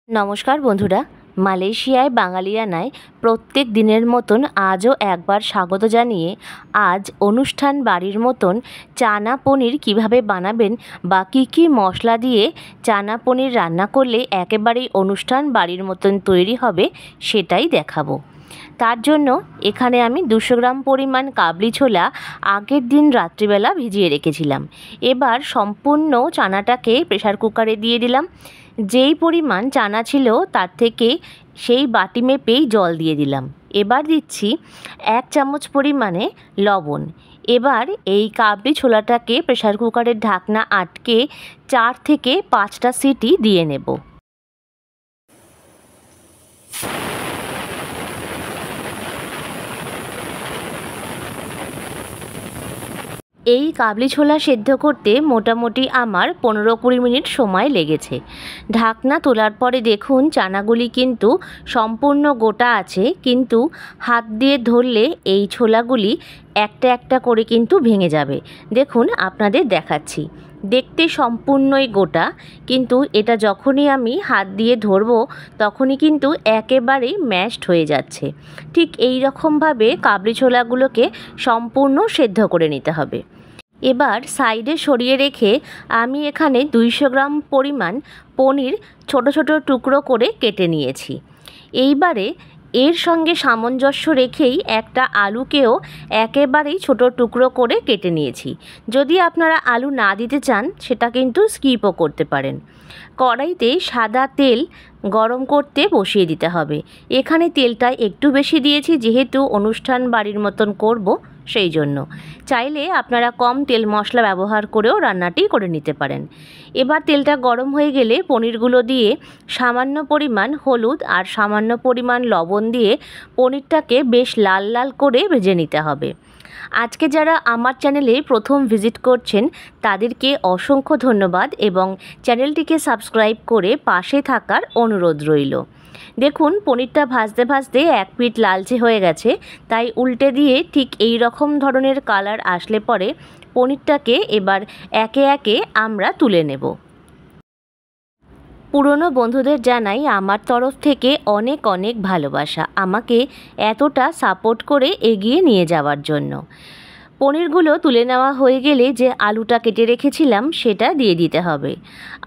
নমস্কার বন্ধুরা, মালয়েশিয়ায় বাঙালিয়ানায় প্রত্যেক দিনের মতন আজও একবার স্বাগত জানিয়ে আজ অনুষ্ঠান বাড়ির মতন চানা পনির কিভাবে বানাবেন বা কী কী মশলা দিয়ে চানা পনির রান্না করলে একেবারেই অনুষ্ঠান বাড়ির মতন তৈরি হবে সেটাই দেখাবো। তার জন্য এখানে আমি 200 গ্রাম পরিমাণ কাবলি ছোলা আগের দিন রাত্রিবেলা ভিজিয়ে রেখেছিলাম। এবার সম্পূর্ণ চানাটাকে প্রেসার কুকারে দিয়ে দিলাম। যেই পরিমাণ চানা ছিল তার থেকে সেই বাটি মেপেই জল দিয়ে দিলাম। এবার দিচ্ছি 1 চামচ পরিমাণে লবণ। এবার এই কাবলি ছোলাটাকে প্রেসার কুকারের ঢাকনা আটকে 4 থেকে 5টা সিটি দিয়ে নেব। এই কাবলি ছোলা সেদ্ধ করতে মোটামুটি আমার 15-20 মিনিট সময় লেগেছে। ঢাকনা তোলার পরে দেখুন চানাগুলি কিন্তু সম্পূর্ণ গোটা আছে, কিন্তু হাত দিয়ে ধরলে এই ছোলাগুলি একটা একটা করে কিন্তু ভেঙে যাবে। দেখুন আপনাদের দেখাচ্ছি, দেখতে সম্পূর্ণই গোটা, কিন্তু এটা যখনই আমি হাত দিয়ে ধরবো তখনই কিন্তু একেবারেই ম্যাশড হয়ে যাচ্ছে। ঠিক এই রকমভাবে কাবলি ছোলাগুলোকে সম্পূর্ণ সেদ্ধ করে নিতে হবে। এবার সাইডে সরিয়ে রেখে আমি এখানে 200 গ্রাম পরিমাণ পনির ছোট ছোট টুকরো করে কেটে নিয়েছি। এইবারে এর সঙ্গে সামঞ্জস্য রেখেই একটা আলুকেও একেবারেই ছোট টুকরো করে কেটে নিয়েছি। যদি আপনারা আলু না দিতে চান সেটা কিন্তু স্কিপও করতে পারেন। কড়াইতে সাদা তেল গরম করতে বসিয়ে দিতে হবে। এখানে তেলটা একটু বেশি দিয়েছি যেহেতু অনুষ্ঠান বাড়ির মতন করব, সেই জন্য। চাইলে আপনারা কম তেল মশলা ব্যবহার করেও রান্নাটি করে নিতে পারেন। এবার তেলটা গরম হয়ে গেলে পনিরগুলো দিয়ে সামান্য পরিমাণ হলুদ আর সামান্য পরিমাণ লবণ দিয়ে পনিরটাকে বেশ লাল লাল করে ভেজে নিতে হবে। আজকে যারা আমার চ্যানেলে প্রথম ভিজিট করছেন তাদেরকে অসংখ্য ধন্যবাদ এবং চ্যানেলটিকে সাবস্ক্রাইব করে পাশে থাকার অনুরোধ রইল। দেখুন পনিরটা ভাজতে ভাজতে এক পিঠ লালচে হয়ে গেছে, তাই উল্টে দিয়ে ঠিক এই রকম ধরনের কালার আসলে পরে পনিরটাকে এবার একে একে আমরা তুলে নেব। পুরনো বন্ধুদের জানাই আমার তরফ থেকে অনেক অনেক ভালোবাসা আমাকে এতটা সাপোর্ট করে এগিয়ে নিয়ে যাওয়ার জন্য। পনিরগুলো তুলে নেওয়া হয়ে গেলে যে আলুটা কেটে রেখেছিলাম সেটা দিয়ে দিতে হবে।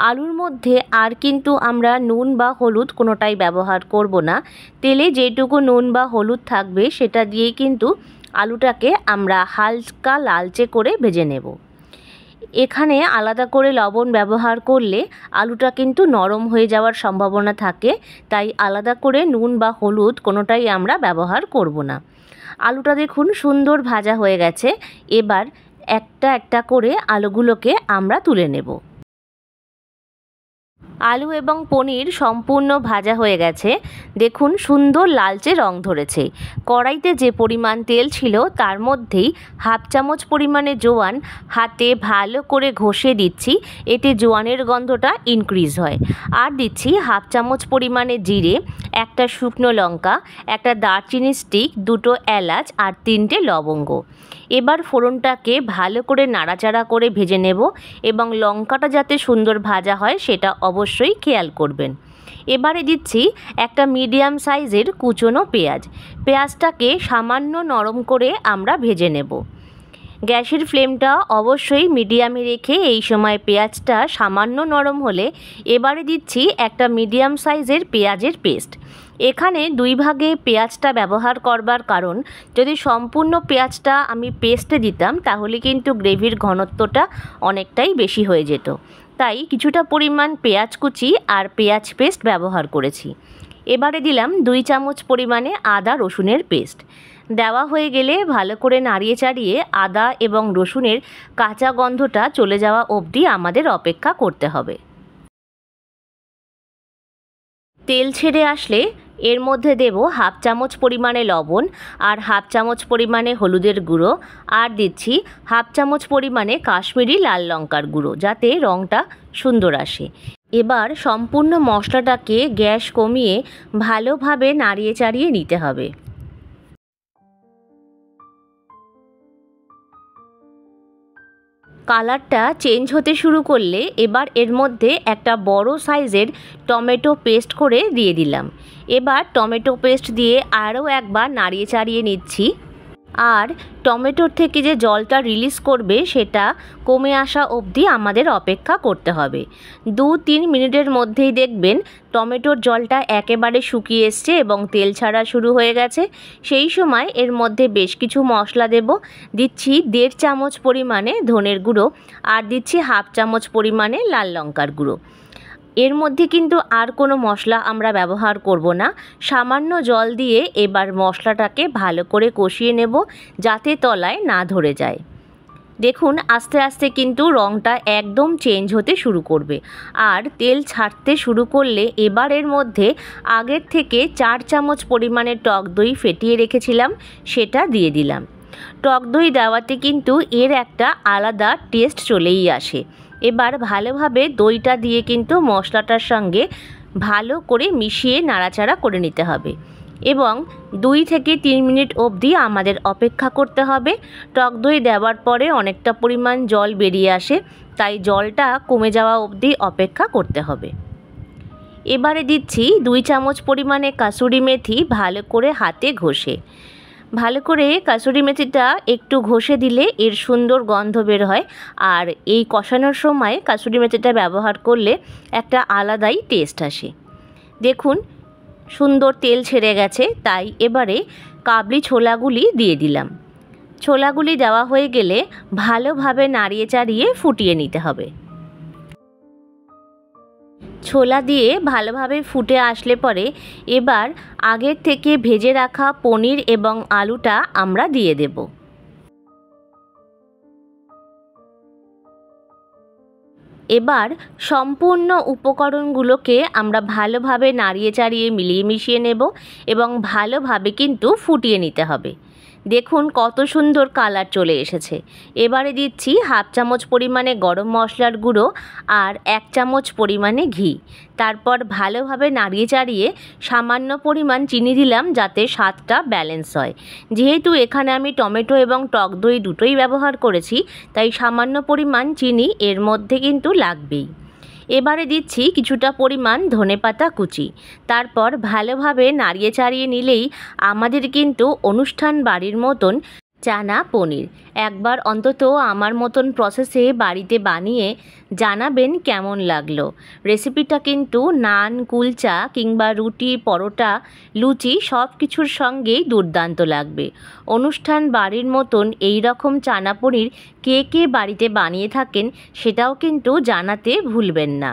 আলুর মধ্যে আর কিন্তু আমরা নুন বা হলুদ কোনোটাই ব্যবহার করব না। তেলে যেটুকু নুন বা হলুদ থাকবে সেটা দিয়েই কিন্তু আলুটাকে আমরা হালকা লালচে করে ভেজে নেব। এখানে আলাদা করে লবণ ব্যবহার করলে আলুটা কিন্তু নরম হয়ে যাওয়ার সম্ভাবনা থাকে, তাই আলাদা করে নুন বা হলুদ কোনোটাই আমরা ব্যবহার করব না। আলুটা দেখুন সুন্দর ভাজা হয়ে গেছে। এবার একটা একটা করে আলুগুলোকে আমরা তুলে নেব। আলু এবং পনির সম্পূর্ণ ভাজা হয়ে গেছে। দেখুন সুন্দর লালচে রং ধরেছে। কড়াইতে যে পরিমাণ তেল ছিল তার মধ্যেই 1/2 চামচ পরিমাণে জোয়ান হাতে ভালো করে ঘষে দিচ্ছি, এতে জোয়ানের গন্ধটা ইনক্রিজ হয়। আর দিচ্ছি 1/2 চামচ পরিমাণে জিরে, একটা শুকনো লঙ্কা, একটা দারচিনি স্টিক, 2টো এলাচ আর 3টে লবঙ্গ। এবার ফোড়নটাকে ভালো করে নাড়াচাড়া করে ভেজে নেব এবং লঙ্কাটা যাতে সুন্দর ভাজা হয় সেটা অবশ্যই খেয়াল করবেন। এবারে দিচ্ছি একটা মিডিয়াম সাইজের কুচনো পেঁয়াজ। পেঁয়াজটাকে সামান্য নরম করে আমরা ভেজে নেব। গ্যাসের ফ্লেমটা অবশ্যই মিডিয়ামে রেখে এই সময় পেঁয়াজটা সামান্য নরম হলে এবারে দিচ্ছি একটা মিডিয়াম সাইজের পেঁয়াজের পেস্ট। এখানে 2 ভাগে পেঁয়াজটা ব্যবহার করবার কারণ, যদি সম্পূর্ণ পেঁয়াজটা আমি পেস্টে দিতাম তাহলে কিন্তু গ্রেভির ঘনত্বটা অনেকটাই বেশি হয়ে যেত, তাই কিছুটা পরিমাণ পেঁয়াজ কুচি আর পেঁয়াজ পেস্ট ব্যবহার করেছি। এবারে দিলাম 2 চামচ পরিমাণে আদা রসুনের পেস্ট। দেওয়া হয়ে গেলে ভালো করে নাড়িয়ে চাড়িয়ে আদা এবং রসুনের কাঁচা গন্ধটা চলে যাওয়া অবধি আমাদের অপেক্ষা করতে হবে। তেল ছেড়ে আসলে এর মধ্যে দেব 1/2 চামচ পরিমাণে লবণ আর 1/2 চামচ পরিমাণে হলুদের গুঁড়ো, আর দিচ্ছি 1/2 চামচ পরিমাণে কাশ্মীরি লাল লঙ্কার গুঁড়ো, যাতে রঙটা সুন্দর আসে। এবার সম্পূর্ণ মশলাটাকে গ্যাস কমিয়ে ভালোভাবে নাড়িয়ে চাড়িয়ে নিতে হবে। কালারটা চেঞ্জ হতে শুরু করলে এবার এর মধ্যে একটা বড় সাইজের টমেটো পেস্ট করে দিয়ে দিলাম। এবার টমেটো পেস্ট দিয়ে আরও একবার নাড়িয়ে চাড়িয়ে নিচ্ছি। আর টমেটোর থেকে যে জলটা রিলিজ করবে সেটা কমে আসা অবধি আমাদের অপেক্ষা করতে হবে। 2-3 মিনিটের মধ্যেই দেখবেন টমেটোর জলটা একেবারে শুকিয়ে এসছে এবং তেল ছাড়া শুরু হয়ে গেছে। সেই সময় এর মধ্যে বেশ কিছু মশলা দেব। দিচ্ছি 1.5 চামচ পরিমাণে ধনের গুঁড়ো আর দিচ্ছি 1/2 চামচ পরিমাণে লাল লঙ্কার গুঁড়ো। এর মধ্যে কিন্তু আর কোনো মশলা আমরা ব্যবহার করব না। সামান্য জল দিয়ে এবার মশলাটাকে ভালো করে কষিয়ে নেব যাতে তলায় না ধরে যায়। দেখুন আস্তে আস্তে কিন্তু রঙটা একদম চেঞ্জ হতে শুরু করবে আর তেল ছাড়তে শুরু করলে এবার এর মধ্যে আগের থেকে 4 চামচ পরিমাণে টক দই ফেটিয়ে রেখেছিলাম সেটা দিয়ে দিলাম। টক দই দেওয়াতে কিন্তু এর একটা আলাদা টেস্ট চলেই আসে। এবার ভালোভাবে দইটা দিয়ে কিন্তু মশলাটার সঙ্গে ভালো করে মিশিয়ে নাড়াচাড়া করে নিতে হবে এবং 2 থেকে 3 মিনিট অবধি আমাদের অপেক্ষা করতে হবে। টক দই দেওয়ার পরে অনেকটা পরিমাণ জল বেরিয়ে আসে, তাই জলটা কমে যাওয়া অবধি অপেক্ষা করতে হবে। এবারে দিচ্ছি 2 চামচ পরিমাণে কাসুরি মেথি ভালো করে হাতে ঘষে। ভালো করে কাসুরি মেথিটা একটু ঘষে দিলে এর সুন্দর গন্ধ বের হয় আর এই কষানোর সময় কাসুরি মেথিটা ব্যবহার করলে একটা আলাদাই টেস্ট আসে। দেখুন সুন্দর তেল ছেড়ে গেছে, তাই এবারে কাবলি ছোলাগুলি দিয়ে দিলাম। ছোলাগুলি দেওয়া হয়ে গেলে ভালোভাবে নাড়িয়ে চাড়িয়ে ফুটিয়ে নিতে হবে। ছোলা দিয়ে ভালোভাবে ফুটে আসলে পরে এবার আগের থেকে ভেজে রাখা পনির এবং আলুটা আমরা দিয়ে দেব। এবার সম্পূর্ণ উপকরণগুলোকে আমরা ভালোভাবে নাড়িয়ে চাড়িয়ে মিলিয়ে মিশিয়ে নেব এবং ভালোভাবে কিন্তু ফুটিয়ে নিতে হবে। দেখুন কত সুন্দর কালার চলে এসেছে। এবারে দিচ্ছি 1/2 চামচ পরিমাণে গরম মশলার গুঁড়ো আর 1 চামচ পরিমাণে ঘি। তারপর ভালোভাবে নাড়িয়ে চাড়িয়ে সামান্য পরিমাণ চিনি দিলাম যাতে স্বাদটা ব্যালেন্স হয়। যেহেতু এখানে আমি টমেটো এবং টক দই দুটোই ব্যবহার করেছি, তাই সামান্য পরিমাণ চিনি এর মধ্যে কিন্তু লাগবেই। এবারে দিচ্ছি কিছুটা পরিমাণ ধনেপাতা কুচি। তারপর ভালোভাবে নাড়িয়ে চাড়িয়ে নিলেই আমাদের কিন্তু অনুষ্ঠান বাড়ির মতন চানা পনির। একবার অন্তত আমার মতন প্রসেসে বাড়িতে বানিয়ে জানাবেন কেমন লাগলো। রেসিপিটা কিন্তু নান, কুলচা কিংবা রুটি, পরোটা, লুচি সব কিছুর সঙ্গেই দুর্দান্ত লাগবে। অনুষ্ঠান বাড়ির মতন এই রকম চানা পনির কে কে বাড়িতে বানিয়ে থাকেন সেটাও কিন্তু জানাতে ভুলবেন না।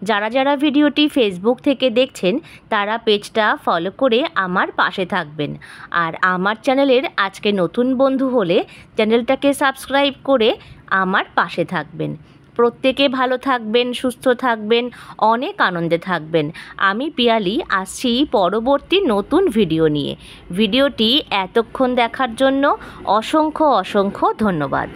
যারা যারা ভিডিওটি ফেসবুক থেকে দেখছেন তারা পেজটা ফলো করে আমার পাশে থাকবেন আর আমার চ্যানেলের আজকে নতুন বন্ধু হলে চ্যানেলটাকে সাবস্ক্রাইব করে আমার পাশে থাকবেন। প্রত্যেকে ভালো থাকবেন, সুস্থ থাকবেন, অনেক আনন্দে থাকবেন। আমি পিয়ালি আসছি পরবর্তী নতুন ভিডিও নিয়ে। ভিডিওটি এতক্ষণ দেখার জন্য অসংখ্য অসংখ্য ধন্যবাদ।